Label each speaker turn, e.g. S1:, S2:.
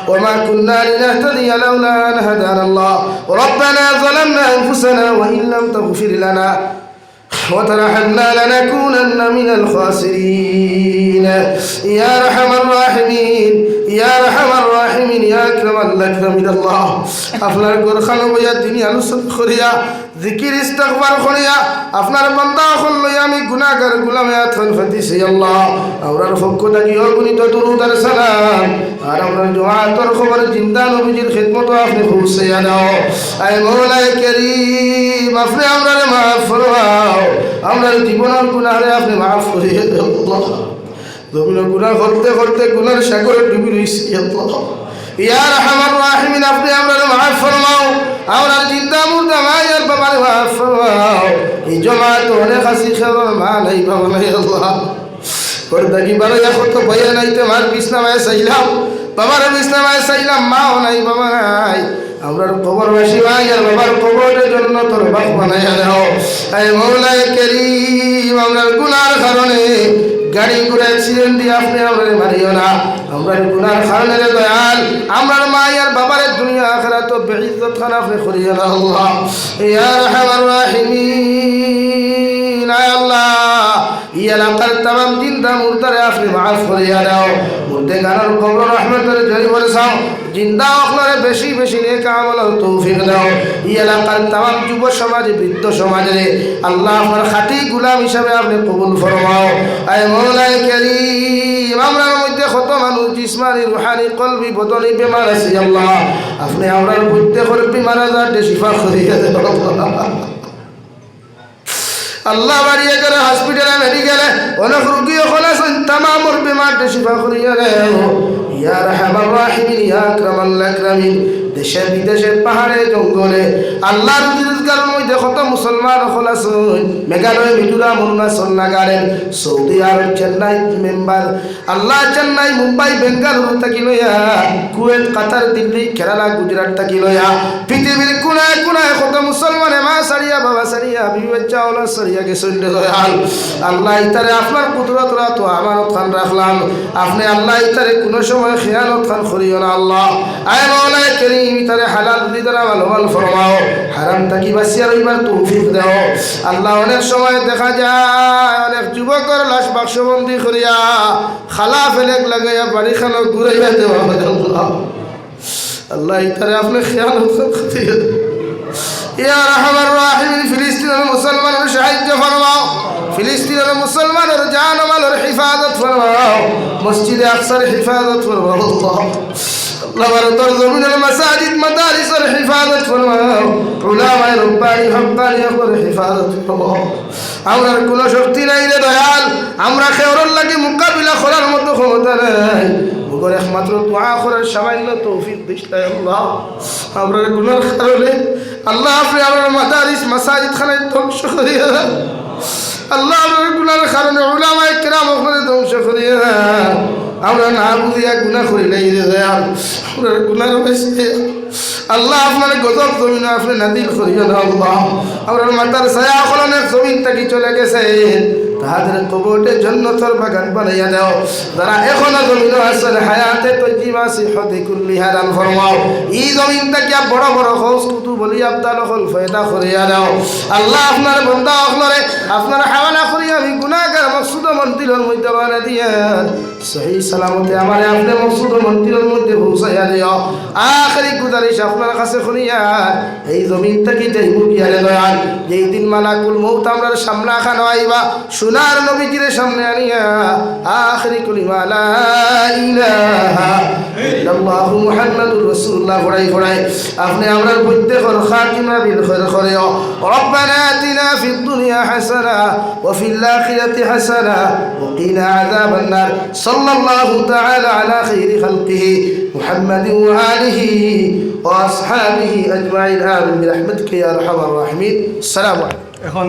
S1: وما كنا لنهتدي لولا أن هدانا الله ربنا ظلمنا أنفسنا وإن لم تغفر لنا وترحمنا لنكونن من الخاسرين يا أرحم الراحمين يا أرحم الراحمين يا أكرم الأكرمين الله আপনার গোরখানো বইয়া দুনিয়া আলোচনা করিয়া জিকির ইস্তিগফার করিয়া আপনার বান্দা হল আমি গুনাহগার গোলামে আতন ফাতিছি আল্লাহ আমরার পক্ষ থেকে অগণিত দরুদ আর সালাম আর আমরা দুআতর খবর জিন্দা নবীজির খিদমত আপনি পৌঁছাইয়া দাও আয় মওলায়ে কারীম আপনি আমরারে মাফ ফরমাও আমরার জীবনের গুনাহরে আপনি মাফ করিয়ে দাও আল্লাহ জমিনে গুনাহ করতে করতে গুনার সাগরে ডুবে রইছি আল্লাহ ইয়া আরহামার রাহিমিন আপনি আমরারে মাফ ফরমাও আমরার জিন্দা মুর্দা মায়ের বাবার মাফ ফরমাও এই জমাত অনেক আসি খবর মা নাই বাবা নাই আল্লাহ করতে কি বারে কত ভয় নাইতে মার বিছনায় চাইলাম বাবার বিছনায় চাইলাম মাও নাই বাবা নাই আমরার কবরবাসী ভাই আর বাবার কবরের জন্য তোর বাপ বানাইয়া দাও আয় মওলায়ে কারীম আমরার গুনার কারণে গাড়ি ঘোড়া অ্যাক্সিডেন্ট দিয়ে আপনি আমরারে মারিও না আমরার গুনার কারণে দয়াল আমরার মা আর বাবার দুনিয়া আখিরাত বেইজ্জত খানা আপনি করিও না আল্লাহ ইয়া আরহামার রাহিমিন আয় আল্লাহ ইয়া এলাকার तमाम জিন্দা মুর্দারে আপনি মাফ করিয়া দাও মুর্দে গানার কবর রহমতের জরি বরসাও জিন্দা আখলারে বেশি বেশি নেক আমল তৌফিক দাও এই এলাকার तमाम যুব সমাজ বৃদ্ধ সমাজে আল্লাহ আপনার খাঁটি গোলাম হিসাবে আপনি কবুল ফরমাও আয় মওলায়ে কারীম আমরার মধ্যে কত মানুষ জিসমানি রূহানি কলবি বদনি বেমার আছে আল্লাহ আপনি আমরার প্রত্যেকের বিমার আজারতে শিফা করিয়া দাও আল্লাহ বাড়িয়ে করে হসপিটালে মেডিকেলে অনেক রোগী ওখানে আছেন तमाम বিমারতে শিফা করিয়া দাও ইয়া আরহামার রাহিমিন ইয়া আকরামাল আকরামিন দেশে বিদেশে পাহাড়ে জঙ্গলে আল্লাহর রিজকার মধ্যে কত মুসলমান হল আছেন মেঘালয় মিজোরাম অরুণাচল নাগাল্যান্ড সৌদি আরব চেন্নাই মেম্বার আল্লাহ চেন্নাই মুম্বাই বেঙ্গালুরু থাকি লইয়া কুয়েত কাতার দিল্লি কেরালা গুজরাট থাকি লইয়া পৃথিবীর কোনায় কোনায় কত মুসলমানে মা সারিয়া বাবা সারিয়া বিবি বাচ্চা ওলা সারিয়া গেছেন আল্লাহ ইতারে আপনার কুদরত তো আমানত খান রাখলাম আপনি আল্লাহ ইতারে কোনো সময় খেয়ানত খান করিও না আল্লাহ আয় মওলায়ে কারীম ইতারে হালাল রিজা মাল ফরমাও হারাম থাকি বাঁচিয়া রইবার তৌফিক দাও আল্লাহ অনেক সময় দেখা যায় অনেক যুবকের লাশ বাক্সবন্দি করিয়া খালা ফেলেক লাগাইয়া বাড়ি খানো ঘুরাইয়া দেওয়া আল্লাহ আল্লাহ ইতারে আপনি খেয়ানত করিও ইয়া আরহামার রাহিমিন ফিলিস্তিনের মুসলমানের সাহায্য ফরমাও ফিলিস্তিনের মুসলমানের জান ও মালের হিফাজত ফরমাও মসজিদে আকসার হিফাজত ফরমাও আল্লাহ ভারতের জমিনের মাসাজিদ মাদারিসের হিফাজত ফরমাও উলামায়ে রব্বানি হক্কানিয়তের হিফাজত ফরমাও আমরার কোনো শক্তি নাই রে দয়াল আমরা খেওরের লাগি মোকাবিলা করার মতো ক্ষমতা নাই মগর একমাত্র দোয়া করার সামান্য তৌফিক দিতে আল্লাহ আমরার গুনার কারণে আল্লাহ আপনি আমরার মাদারিস মাসাজিদ খানায় ধ্বংস করিয়া আল্লাহ আমরার গুনার কারণে উলামায়ে কিরাম ওখানে ধ্বংস করিয়া আমরা না বুঝিয়া গুণা করি নাই রে দয়াল আমরার গুনার হয়েছে আল্লাহ আপনার গজব জমিন আপনি নাদিল করিও না আল্লাহ আমরার মাতার ছায়া অনেক জমিন থাকি চলে গেছে তাদের কবরের জান্নাতের বাগান বানাইয়া দাও যারা এখনো জমিন আছে হায়াতে তজ্জিবা সিহতে কুল্লি হারান ফরমাও এই জমিন থেকে বড় বড় খোঁজ কুতুব বলি আব্দাল হল ফায়দা করিয়া দাও আল্লাহ আপনার বান্দা আপনারে আপনার হাওয়ালা করিয়া আমি গুনাহগার মকসুদ মন্দিরের মধ্যে বানা দিয়া সহি সালামতে আমারে আপনি মকসুদ মন্দিরের মধ্যে পৌঁছাইয়া দিও আখরি গুজারিশ আপনার কাছে করিয়া এই জমিন থেকে যাই মুকিয়ারে দয়াল যেই দিন মালাকুল মউত আমরার সামনে খানো আইবা সোনার নবীজির সামনে আনিয়া আখরি কলিমা লা ইলাহা ইল্লাল্লাহু মুহাম্মাদুর রাসূলুল্লাহ পড়াই পড়াই আপনি আমরার প্রত্যেকের খাতিমা বিল খায়র করিও রব্বানা আতিনা ফিদ দুনিয়া হাসানা ওয়া ফিল আখিরাতি হাসানা ওয়া কিনা আযাবান নার সাল্লাল্লাহু তাআলা আলা খায়রি খালকিহি মুহাম্মাদিন ওয়া আলিহি ওয়া আসহাবিহি আজমাইন আমিন বিরহমাতিকা ইয়া আরহামার রাহিমিন আসসালামু আলাইকুম।
S2: এখন